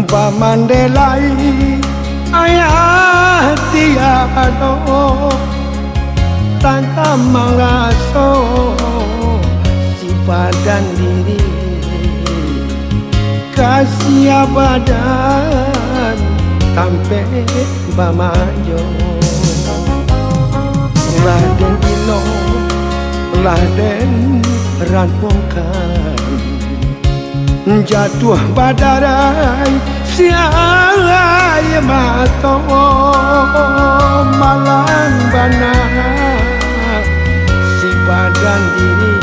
pamandelai ayah tiado tangka mangaso si padan diri kasih badan sampai bamajo Raden Ilo Raden Ranpongkan jatuh badarai siai mato malang bana si badan diri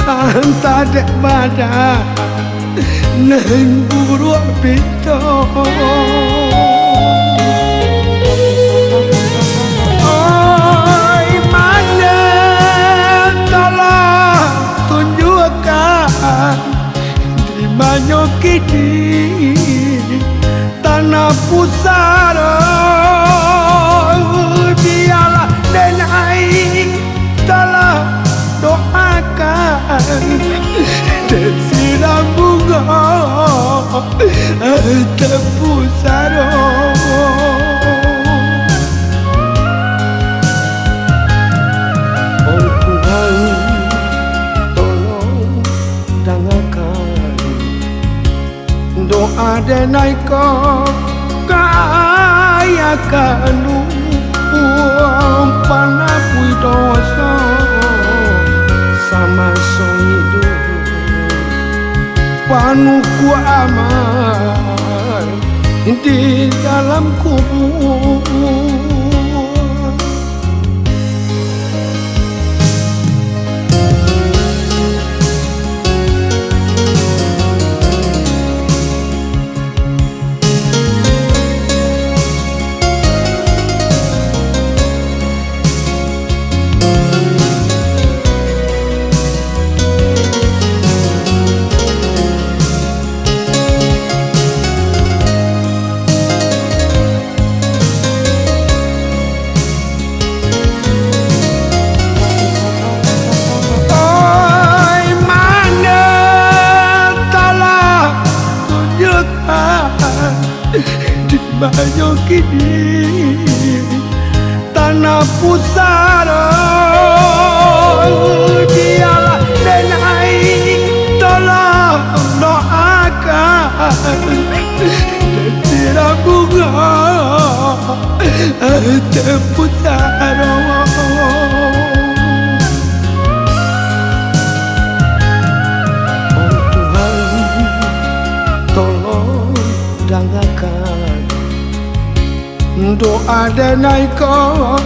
anta dek badan neng buruk pito oi mana tolong tunjukkan di mana kini tanah pusara biarlah denai tolong doakan dan siram bunga terpusara oh Tuhan tolong dengarkan doa denai kau kayakan uang panapui dosa sama so hidup panuku aman di dalam kubur. Di banyak kini tanah pusara biarlah denai tolong doakan dan tiada bunga terpusara oh Tuhan tolong dengarkan doa denai kau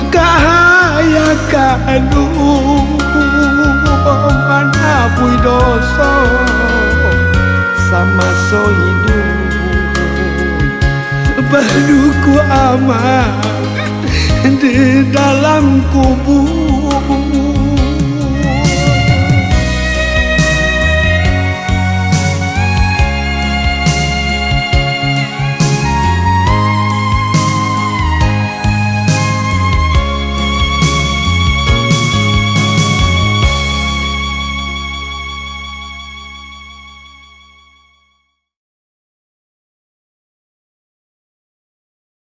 kahayakan mana pui dosa sama so hidup baru ku aman di dalam kubur.